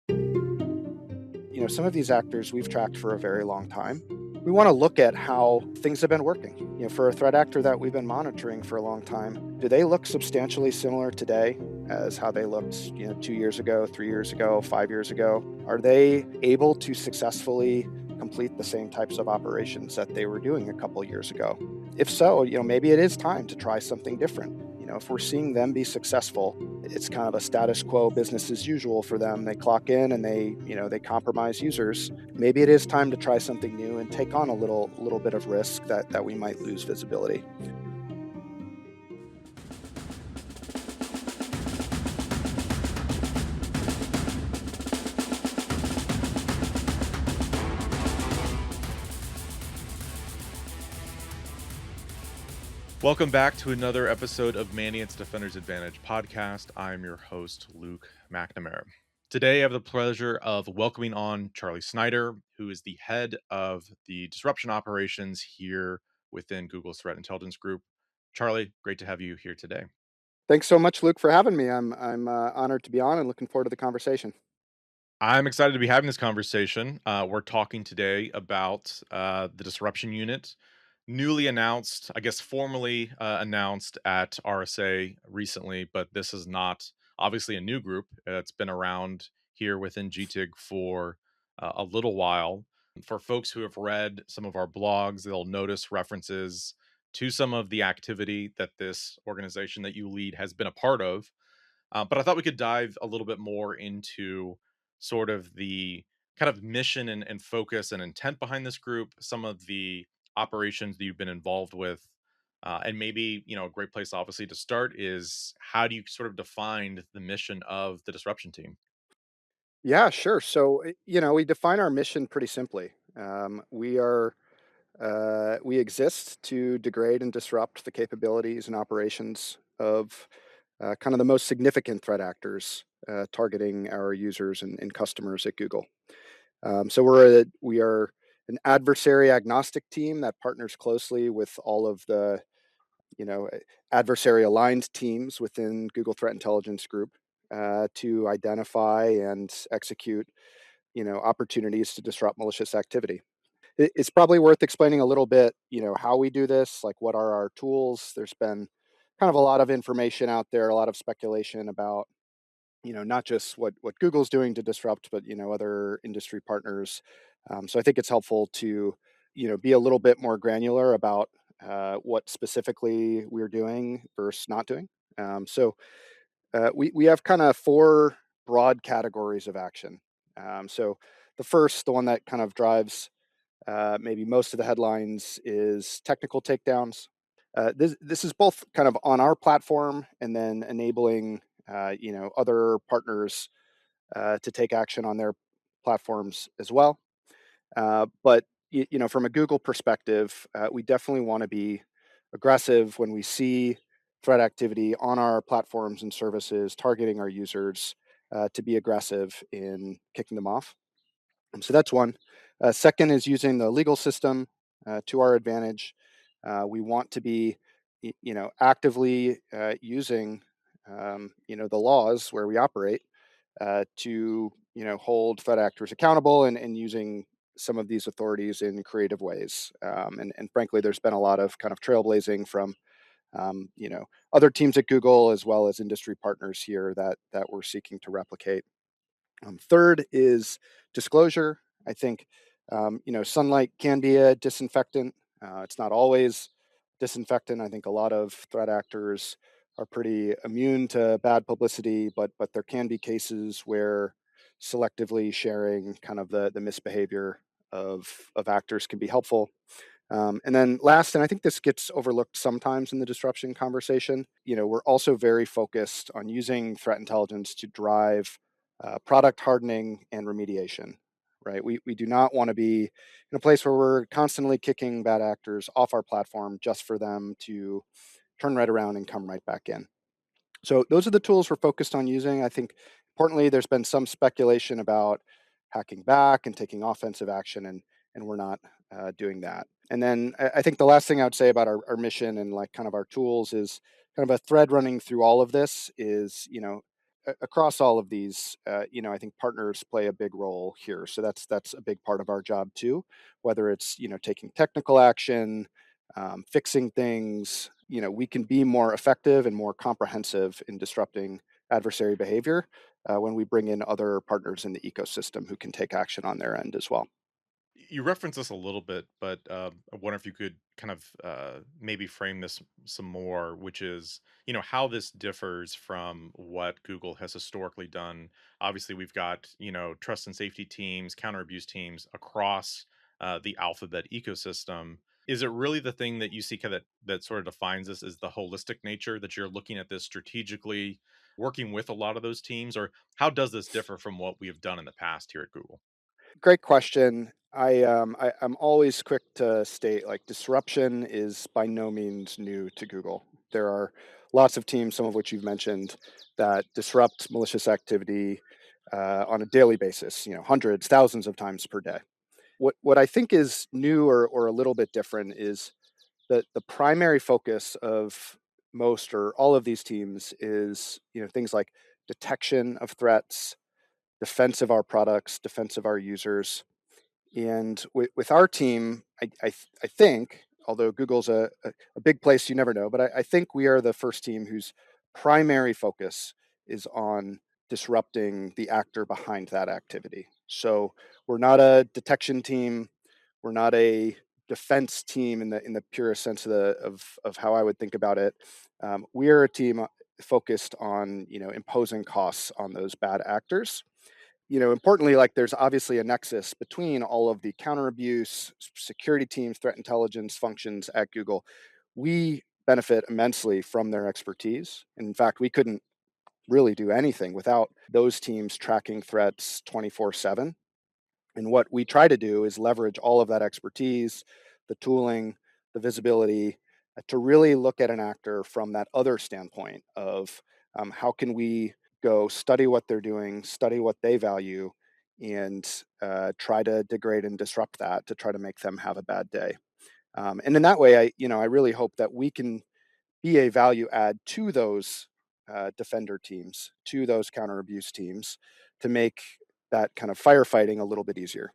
Some of these actors we've tracked for a very long time. We want to look at how things have been working. For a threat actor that we've been monitoring for a long time, do they look substantially similar today as how they looked, 2 years ago, 3 years ago, 5 years ago? Are they able to successfully complete the same types of operations that they were doing a couple years ago? If so, maybe it is time to try something different. If we're seeing them be successful, it's kind of a status quo business as usual for them. They clock in and they compromise users. Maybe it is time to try something new and take on a little bit of risk that we might lose visibility. Welcome back to another episode of Mandiant's Defender's Advantage podcast. I'm your host, Luke McNamara. Today, I have the pleasure of welcoming on Charley Snyder, who is the head of the disruption operations here within Google's Threat Intelligence Group. Charley, great to have you here today. Thanks so much, Luke, for having me. I'm honored to be on and looking forward to the conversation. I'm excited to be having this conversation. We're talking today about the disruption unit, newly announced, I guess formally announced at RSA recently, but this is not obviously a new group. It's been around here within GTIG for a little while. For folks who have read some of our blogs, they'll notice references to some of the activity that this organization that you lead has been a part of. But I thought we could dive a little bit more into sort of the kind of mission and focus and intent behind this group, some of the operations that you've been involved with. And maybe, a great place obviously to start is how do you sort of define the mission of the disruption team? Yeah, sure. So, we define our mission pretty simply. We exist to degrade and disrupt the capabilities and operations of kind of the most significant threat actors targeting our users and customers at Google. So we are an adversary agnostic team that partners closely with all of the you know adversary aligned teams within Google Threat Intelligence Group to identify and execute opportunities to disrupt malicious activity. It's probably worth explaining a little bit, how we do this, like what are our tools. There's been kind of a lot of information out there, a lot of speculation about not just what Google's doing to disrupt, but other industry partners. So I think it's helpful to be a little bit more granular about what specifically we're doing versus not doing. We have kind of four broad categories of action. So the first, the one that kind of drives maybe most of the headlines, is technical takedowns. This is both kind of on our platform and then enabling other partners to take action on their platforms as well. But from a Google perspective, we definitely want to be aggressive when we see threat activity on our platforms and services targeting our users, to be aggressive in kicking them off. So that's one. Second is using the legal system to our advantage. We want to be, actively using, the laws where we operate to, hold threat actors accountable and using some of these authorities in creative ways. And frankly, there's been a lot of kind of trailblazing from, other teams at Google as well as industry partners here that we're seeking to replicate. Third is disclosure. I think sunlight can be a disinfectant. It's not always disinfectant. I think a lot of threat actors are pretty immune to bad publicity, but there can be cases where selectively sharing kind of the misbehavior of actors can be helpful. And then last, and I think this gets overlooked sometimes in the disruption conversation, we're also very focused on using threat intelligence to drive product hardening and remediation, right? We do not want to be in a place where we're constantly kicking bad actors off our platform just for them to turn right around and come right back in. So those are the tools we're focused on using. I think importantly, there's been some speculation about hacking back and taking offensive action, and we're not doing that. And then I think the last thing I would say about our mission and like kind of our tools is kind of a thread running through all of this is, across all of these, I think partners play a big role here. So that's a big part of our job too. Whether it's taking technical action, fixing things, we can be more effective and more comprehensive in disrupting adversary behavior when we bring in other partners in the ecosystem who can take action on their end as well. You referenced this a little bit, but I wonder if you could kind of maybe frame this some more, which is, how this differs from what Google has historically done. Obviously, we've got, trust and safety teams, counter abuse teams across the Alphabet ecosystem. Is it really the thing that you see kind of that sort of defines this is the holistic nature that you're looking at this strategically, working with a lot of those teams, or how does this differ from what we have done in the past here at Google? Great question. I'm always quick to state like disruption is by no means new to Google. There are lots of teams, some of which you've mentioned, that disrupt malicious activity on a daily basis. Hundreds, thousands of times per day. What I think is new or a little bit different is that the primary focus of most or all of these teams is things like detection of threats, defense of our products, defense of our users, and with our team, I think, although Google's a big place, you never know, but I think we are the first team whose primary focus is on disrupting the actor behind that activity. So we're not a detection team. We're not a defense team in the purest sense of how I would think about it. We are a team focused on imposing costs on those bad actors. Importantly, like there's obviously a nexus between all of the counter abuse, security teams, threat intelligence functions at Google. We benefit immensely from their expertise. In fact, we couldn't really do anything without those teams tracking threats 24/7. And what we try to do is leverage all of that expertise, the tooling, the visibility, to really look at an actor from that other standpoint of how can we go study what they're doing, study what they value, and try to degrade and disrupt that to try to make them have a bad day. And in that way, I really hope that we can be a value add to those defender teams, to those counter abuse teams, to make that kind of firefighting a little bit easier.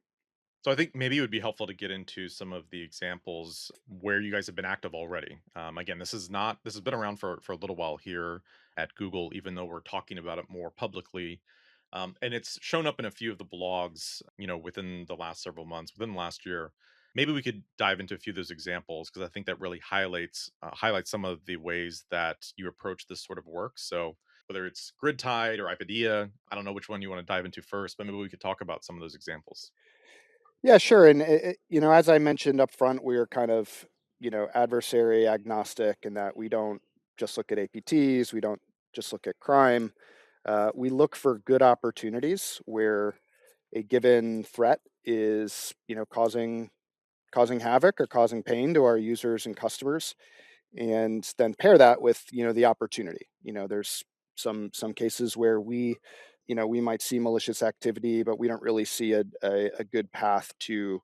So I think maybe it would be helpful to get into some of the examples where you guys have been active already. Again, this has been around for a little while here at Google, even though we're talking about it more publicly. And it's shown up in a few of the blogs, within the last several months, within the last year. Maybe we could dive into a few of those examples because I think that really highlights some of the ways that you approach this sort of work. So whether it's GridTide or IPIDEA, I don't know which one you want to dive into first, but maybe we could talk about some of those examples. Yeah, sure. And as I mentioned up front, we're kind of adversary agnostic in that we don't just look at APTs, we don't just look at crime. We look for good opportunities where a given threat is causing havoc or causing pain to our users and customers, and then pair that with the opportunity. There's some cases where we might see malicious activity, but we don't really see a good path to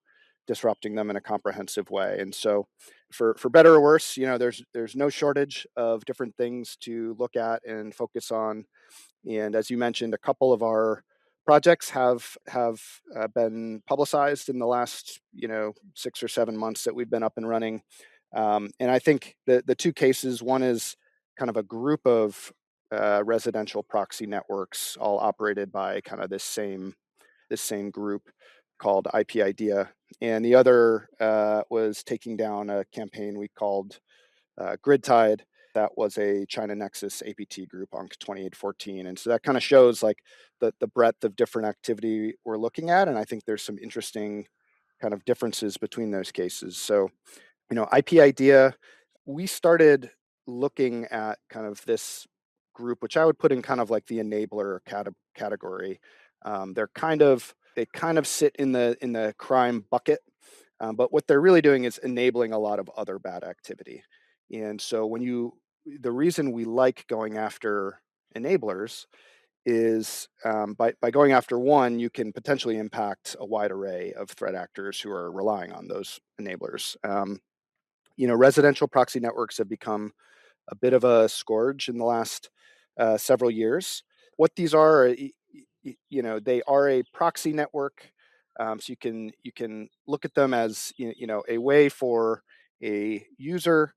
disrupting them in a comprehensive way. And so for better or worse, there's no shortage of different things to look at and focus on. And as you mentioned, a couple of our projects have been publicized in the last 6 or 7 months that we've been up and running. And I think the two cases, one is kind of a group of residential proxy networks, all operated by kind of this same group called IPIDEA, and the other was taking down a campaign we called GRIDTIDE. That was a China Nexus APT group on 2814. And so that kind of shows like the breadth of different activity we're looking at. And I think there's some interesting kind of differences between those cases. So, IP idea, we started looking at kind of this group, which I would put in kind of like the enabler category. They kind of sit in the crime bucket, but what they're really doing is enabling a lot of other bad activity. And so the reason we like going after enablers is by going after one, you can potentially impact a wide array of threat actors who are relying on those enablers. Residential proxy networks have become a bit of a scourge in the last several years. what these are, they are a proxy network. So you can look at them as a way for a user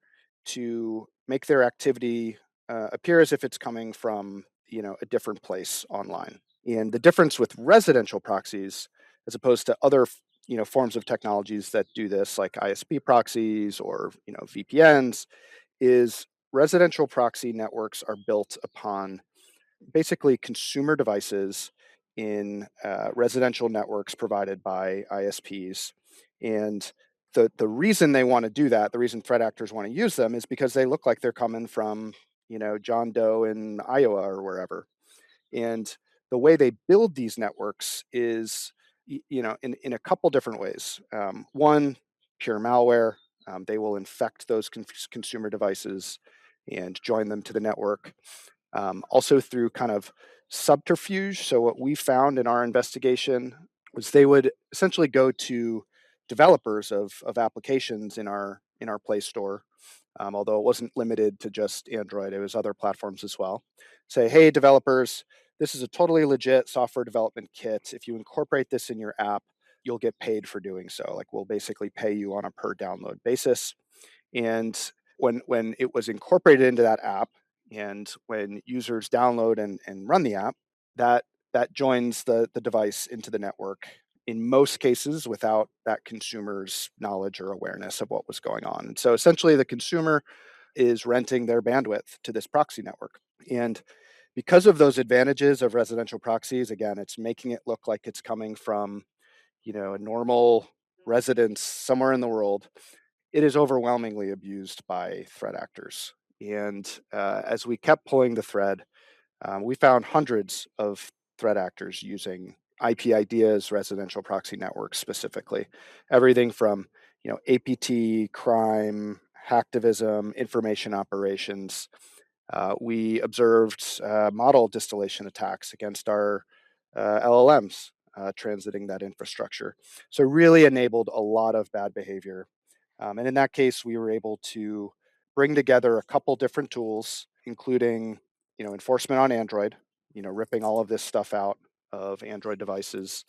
to make their activity appear as if it's coming from a different place online. And the difference with residential proxies, as opposed to other forms of technologies that do this, like ISP proxies or VPNs, is residential proxy networks are built upon basically consumer devices in residential networks provided by ISPs. And the reason they want to do that, the reason threat actors want to use them, is because they look like they're coming from John Doe in Iowa or wherever. And the way they build these networks is in a couple different ways. One, pure malware. They will infect those consumer devices and join them to the network. Also through kind of subterfuge. So what we found in our investigation was they would essentially go to developers of applications in our Play Store, although it wasn't limited to just Android, it was other platforms as well. Say, hey, developers, this is a totally legit software development kit. If you incorporate this in your app, you'll get paid for doing so. Like, we'll basically pay you on a per download basis. And when it was incorporated into that app, and when users download and run the app, that joins the device into the network, in most cases without that consumer's knowledge or awareness of what was going on. And so essentially the consumer is renting their bandwidth to this proxy network. And because of those advantages of residential proxies, again, it's making it look like it's coming from a normal residence somewhere in the world. It is overwhelmingly abused by threat actors. And as we kept pulling the thread, we found hundreds of threat actors using IPIDEA's residential proxy networks specifically. Everything from APT, crime, hacktivism, information operations. We observed model distillation attacks against our LLMs transiting that infrastructure. So really enabled a lot of bad behavior. And in that case, we were able to bring together a couple different tools, including enforcement on Android, ripping all of this stuff out of Android devices,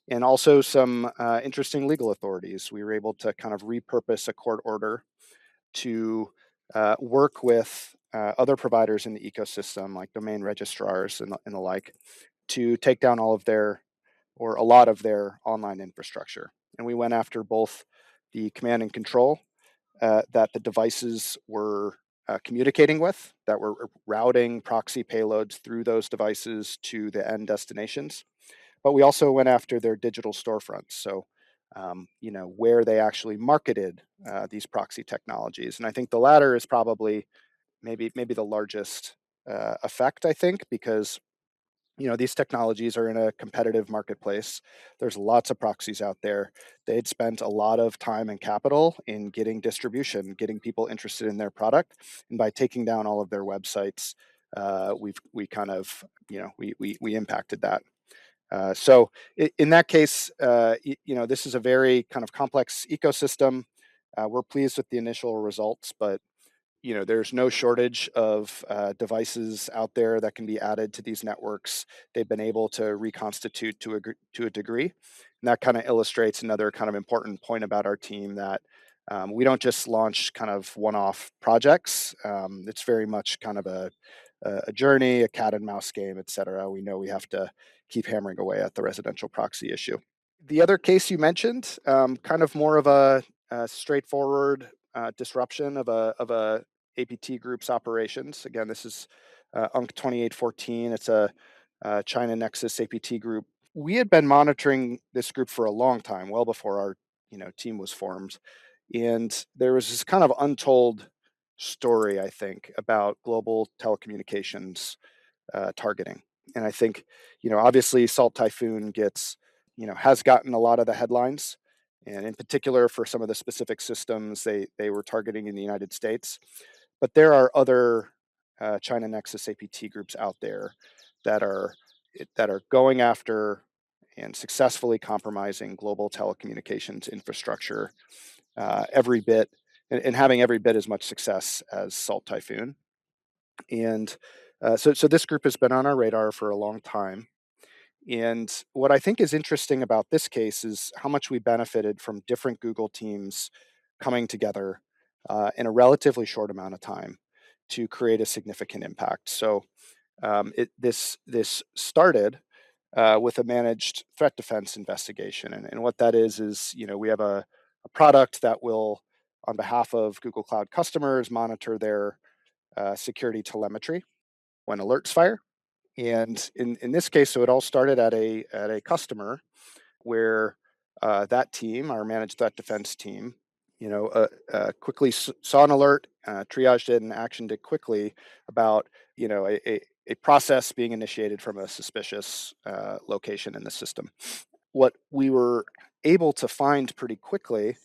and also some interesting legal authorities. We were able to kind of repurpose a court order to work with other providers in the ecosystem, like domain registrars and the like, to take down all of their, or a lot of their, online infrastructure. And we went after both the command and control that the devices were communicating with, that were routing proxy payloads through those devices to the end destinations. But we also went after their digital storefronts. So, where they actually marketed these proxy technologies. And I think the latter is probably maybe the largest effect, I think, because these technologies are in a competitive marketplace. There's lots of proxies out there. They'd spent a lot of time and capital in getting distribution, getting people interested in their product, and by taking down all of their websites, we kind of we impacted that. So in that case, this is a very kind of complex ecosystem. We're pleased with the initial results, but there's no shortage of devices out there that can be added to these networks. They've been able to reconstitute to a degree, and that kind of illustrates another kind of important point about our team, that we don't just launch kind of one-off projects. It's very much kind of a journey, a cat and mouse game, et cetera. We know we have to keep hammering away at the residential proxy issue. The other case you mentioned, kind of more of a straightforward disruption of a APT group's operations. Again, this is UNC 2814. It's a China Nexus APT group. We had been monitoring this group for a long time, well before our team was formed, and there was this kind of untold story, I think, about global telecommunications targeting. And I think, obviously Salt Typhoon has gotten a lot of the headlines, and in particular for some of the specific systems they were targeting in the United States. But there are other China Nexus APT groups out there that are going after and successfully compromising global telecommunications infrastructure every bit, and having every bit as much success as Salt Typhoon. And So this group has been on our radar for a long time. And what I think is interesting about this case is how much we benefited from different Google teams coming together in a relatively short amount of time to create a significant impact. So this started with a managed threat defense investigation, and what that is we have a product that will, on behalf of Google Cloud customers, monitor their security telemetry when alerts fire. And in this case, so it all started at a customer where that team, our managed threat defense team, quickly saw an alert, triaged it, and actioned it quickly about a process being initiated from a suspicious location in the system. What we were able to find pretty quickly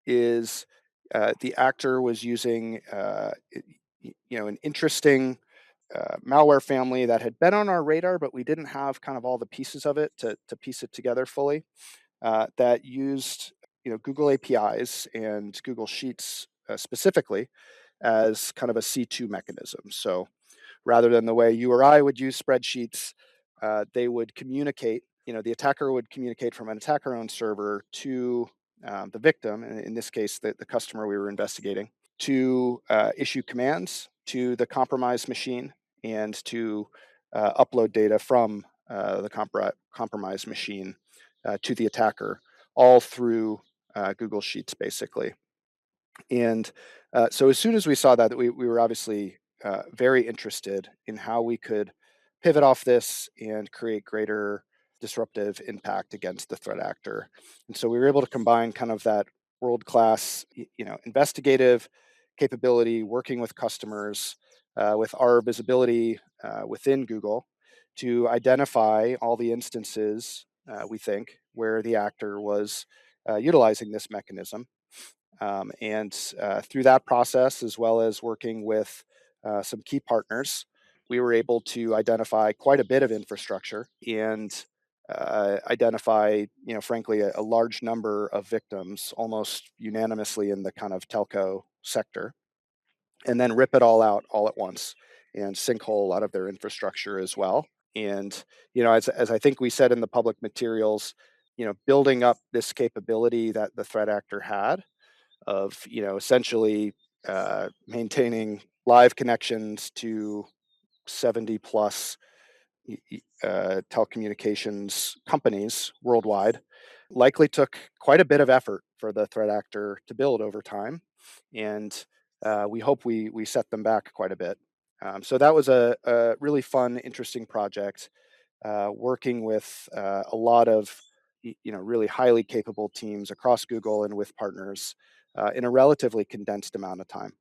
is the actor was using an interesting malware family that had been on our radar, but we didn't have kind of all the pieces of it to piece it together fully. That used Google APIs and Google Sheets specifically as kind of a C2 mechanism. So rather than the way you or I would use spreadsheets, they would communicate. The attacker would communicate from an attacker-owned server to the victim, in this case, the customer we were investigating, to issue commands to the compromised machine and to upload data from the compromised machine to the attacker, all through Google Sheets, basically. And so as soon as we saw that, we were obviously very interested in how we could pivot off this and create greater disruptive impact against the threat actor. And so we were able to combine kind of that world class, investigative capability, working with customers, with our visibility within Google to identify all the instances we think where the actor was utilizing this mechanism, and through that process, as well as working with some key partners, we were able to identify quite a bit of infrastructure and identify, frankly, a large number of victims, almost unanimously in the kind of telco sector, and then rip it all out all at once and sinkhole a lot of their infrastructure as well. And as I think we said in the public materials, building up this capability that the threat actor had of essentially maintaining live connections to 70 plus telecommunications companies worldwide likely took quite a bit of effort for the threat actor to build over time, and we hope we set them back quite a bit. So that was a really fun, interesting project, working with a lot of really highly capable teams across Google and with partners in a relatively condensed amount of time.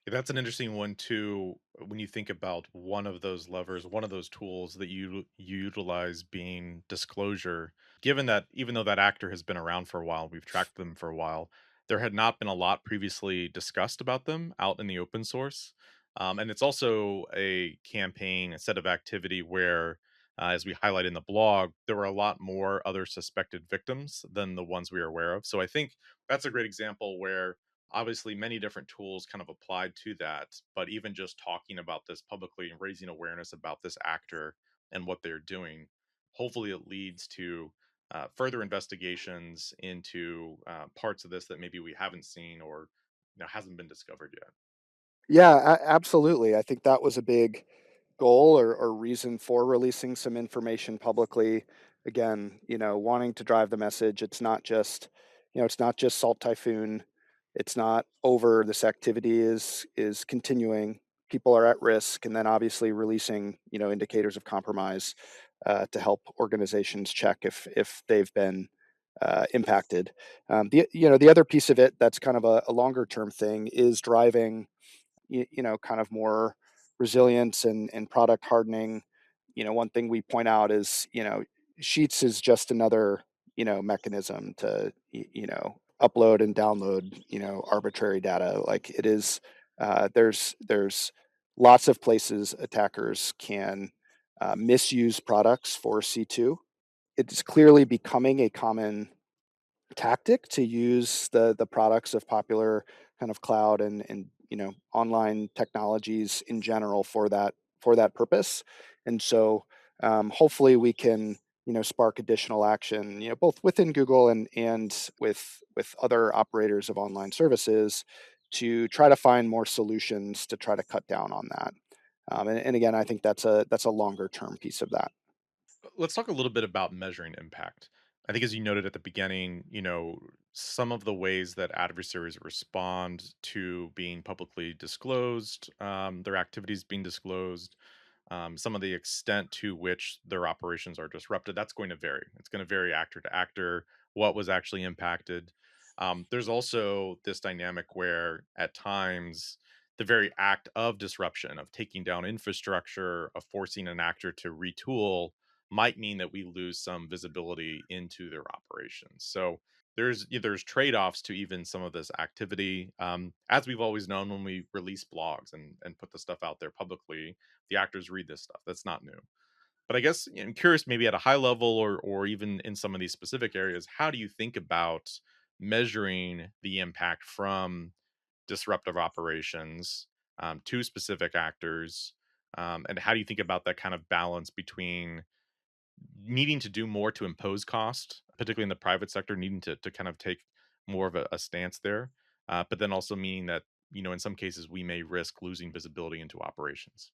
Yeah, that's an interesting one too. When you think about one of those levers, one of those tools that you utilize being disclosure, given that even though that actor has been around for a while, we've tracked them for a while, there had not been a lot previously discussed about them out in the open source. And it's also a campaign, a set of activity where, as we highlight in the blog, there were a lot more other suspected victims than the ones we are aware of. So I think that's a great example where obviously many different tools kind of applied to that, but even just talking about this publicly and raising awareness about this actor and what they're doing, hopefully it leads to further investigations into parts of this that maybe we haven't seen or hasn't been discovered yet. Yeah, absolutely. I think that was a big goal or reason for releasing some information publicly. Again, wanting to drive the message. It's not just Salt Typhoon. It's not over. This activity is continuing. People are at risk, and then obviously releasing, indicators of compromise to help organizations check if they've been impacted. The other piece of it that's kind of a longer term thing is driving kind of more resilience and product hardening. One thing we point out is, Sheets is just another, mechanism to, upload and download, arbitrary data. Like it is, there's lots of places attackers can misuse products for C2. It's clearly becoming a common tactic to use the products of popular kind of cloud and online technologies in general for for that purpose. And so hopefully we can spark additional action, both within Google and with other operators of online services to try to find more solutions to try to cut down on that. And again, I think that's a longer term piece of that. Let's talk a little bit about measuring impact. I think, as you noted at the beginning, some of the ways that adversaries respond to being publicly disclosed, their activities being disclosed, some of the extent to which their operations are disrupted, that's going to vary. It's going to vary actor to actor, what was actually impacted. There's also this dynamic where at times the very act of disruption, of taking down infrastructure, of forcing an actor to retool, might mean that we lose some visibility into their operations. So there's trade-offs to even some of this activity. As we've always known, when we release blogs and put the stuff out there publicly, the actors read this stuff. That's not new. But I guess, I'm curious, maybe at a high level or even in some of these specific areas, how do you think about measuring the impact from disruptive operations to specific actors? And how do you think about that kind of balance between needing to do more to impose cost, particularly in the private sector, needing to kind of take more of a stance there, but then also meaning that, in some cases we may risk losing visibility into operations?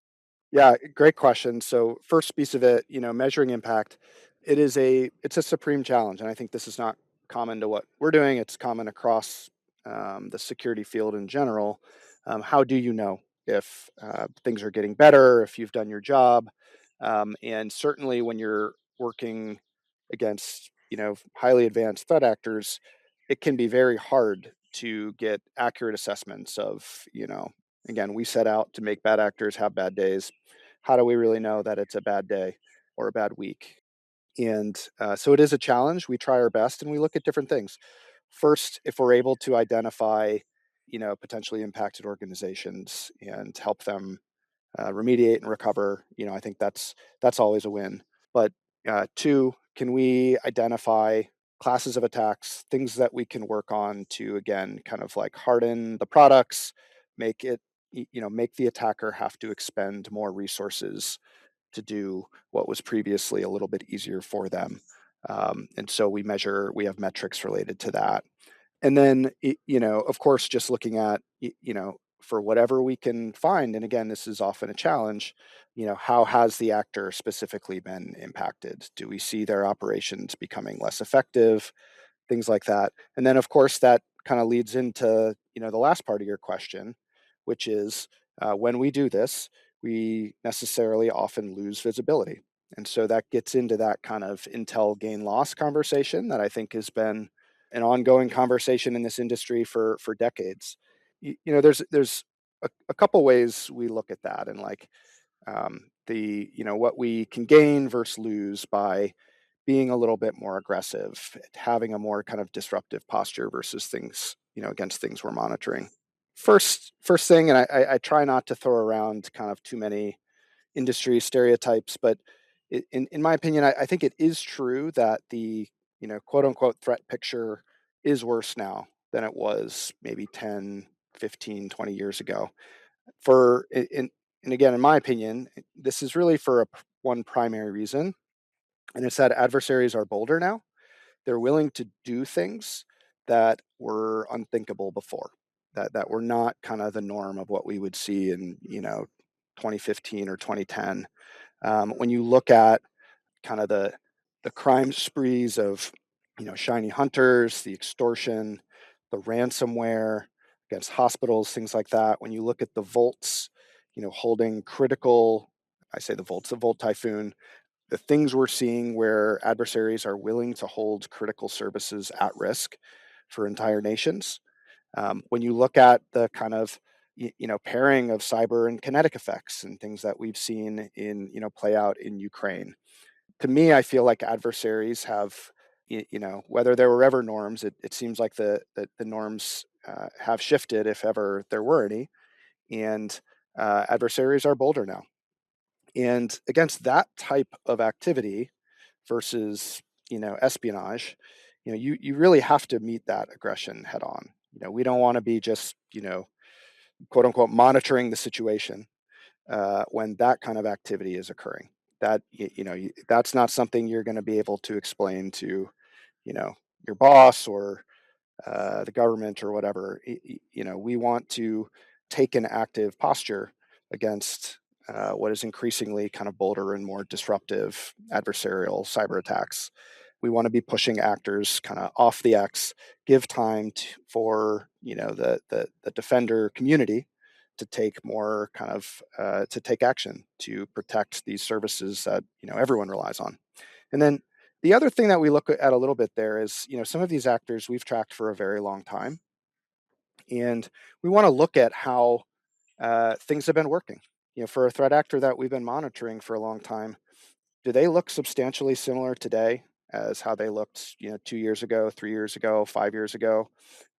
Yeah, great question. So first piece of it, measuring impact, it's a supreme challenge, and I think this is not common to what we're doing. It's common across the security field in general. How do you know if things are getting better, if you've done your job, and certainly when you're working against highly advanced threat actors, it can be very hard to get accurate assessments of again, we set out to make bad actors have bad days. How do we really know that it's a bad day or a bad week? And so it is a challenge. We try our best and we look at different things. First, if we're able to identify, potentially impacted organizations and help them remediate and recover, I think that's always a win. But two, can we identify classes of attacks, things that we can work on to again kind of like harden the products, make it make the attacker have to expend more resources to do what was previously a little bit easier for them. And so we have metrics related to that. And then, of course, just looking at, for whatever we can find, and again, this is often a challenge, how has the actor specifically been impacted? Do we see their operations becoming less effective? Things like that. And then, of course, that kind of leads into, the last part of your question, which is when we do this, we necessarily often lose visibility. And so that gets into that kind of intel gain loss conversation that I think has been an ongoing conversation in this industry for decades. There's a couple ways we look at that, and like the what we can gain versus lose by being a little bit more aggressive, having a more kind of disruptive posture versus things, against things we're monitoring. First thing, and I try not to throw around kind of too many industry stereotypes, but in my opinion, I think it is true that the quote unquote threat picture is worse now than it was maybe 10, 15, 20 years ago. For and again, in my opinion, this is really for one primary reason, and it's that adversaries are bolder now. They're willing to do things that were unthinkable before, that were not kind of the norm of what we would see in 2015 or 2010. When you look at kind of the crime sprees of shiny hunters, the extortion, the ransomware against hospitals, things like that. When you look at the vaults, holding critical, I say the vaults, the Volt Typhoon, the things we're seeing where adversaries are willing to hold critical services at risk for entire nations. When you look at the kind of pairing of cyber and kinetic effects and things that we've seen in play out in Ukraine, to me, I feel like adversaries have, whether there were ever norms, it seems like the norms have shifted if ever there were any, and adversaries are bolder now. And against that type of activity versus, espionage, you really have to meet that aggression head on. We don't want to be just, quote unquote, monitoring the situation. when that kind of activity is occurring. That's not something you're going to be able to explain to you know your boss or the government or whatever. We want to take an active posture against what is increasingly kind of bolder and more disruptive adversarial cyber attacks. We want to be pushing actors kind of off the X, give time for the defender community to take more kind of to take action to protect these services that everyone relies on. And then the other thing that we look at a little bit there is, some of these actors we've tracked for a very long time, and we want to look at how things have been working. For a threat actor that we've been monitoring for a long time, do they look substantially similar today as how they looked, 2 years ago, 3 years ago, 5 years ago?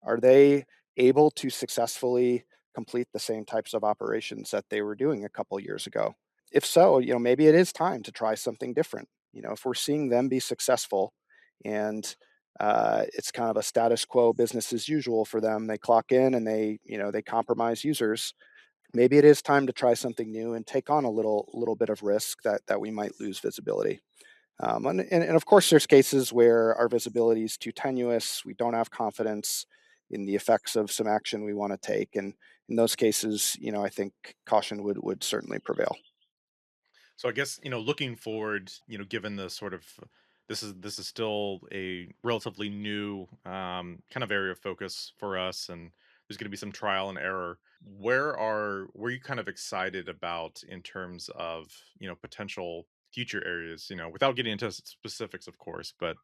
Are they able to successfully complete the same types of operations that they were doing a couple years ago? If so, maybe it is time to try something different. If we're seeing them be successful and it's kind of a status quo business as usual for them, they clock in and they compromise users. Maybe it is time to try something new and take on a little bit of risk that we might lose visibility. And of course, there's cases where our visibility is too tenuous. We don't have confidence in the effects of some action we want to take, and in those cases, I think caution would certainly prevail. So I guess, looking forward, given the sort of this is still a relatively new kind of area of focus for us, and there's going to be some trial and error. Were you kind of excited about in terms of potential future areas? Without getting into specifics, of course, but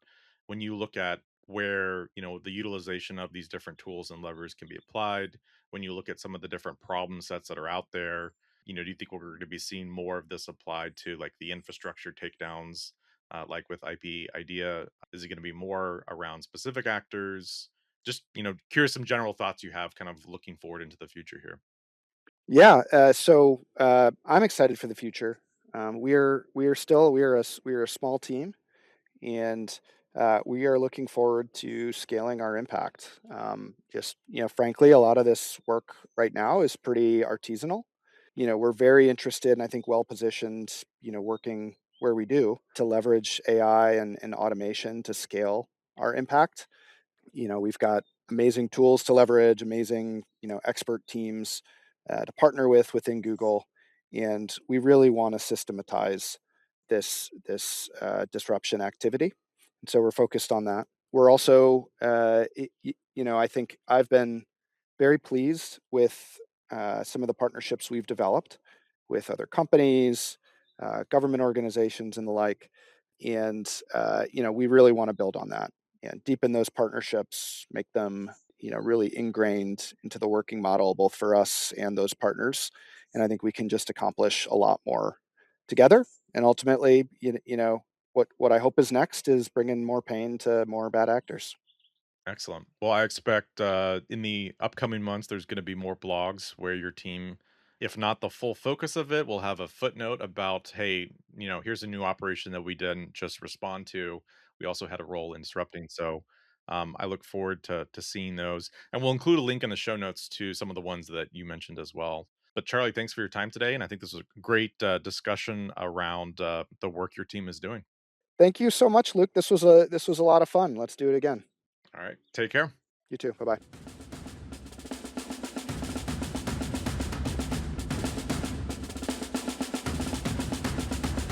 when you look at where the utilization of these different tools and levers can be applied, when you look at some of the different problem sets that are out there, do you think we're going to be seeing more of this applied to like the infrastructure takedowns, like with IP IDEA? Is it going to be more around specific actors? Just curious some general thoughts you have, kind of looking forward into the future here. Yeah, I'm excited for the future. We are a small team, and we are looking forward to scaling our impact. Just frankly, a lot of this work right now is pretty artisanal. We're very interested, and I think well positioned. Working where we do to leverage AI and automation to scale our impact. We've got amazing tools to leverage, amazing expert teams to partner with within Google, and we really want to systematize this disruption activity. And so we're focused on that. We're also, I think I've been very pleased with some of the partnerships we've developed with other companies, government organizations, and the like. And we really want to build on that and deepen those partnerships, make them really ingrained into the working model, both for us and those partners. And I think we can just accomplish a lot more together. And ultimately, what I hope is next is bringing more pain to more bad actors. Excellent. Well, I expect in the upcoming months, there's going to be more blogs where your team, if not the full focus of it, will have a footnote about, hey, here's a new operation that we didn't just respond to. We also had a role in disrupting. So I look forward to seeing those. And we'll include a link in the show notes to some of the ones that you mentioned as well. But Charlie, thanks for your time today. And I think this was a great discussion around the work your team is doing. Thank you so much, Luke. This was a lot of fun. Let's do it again. All right. Take care. You too. Bye bye.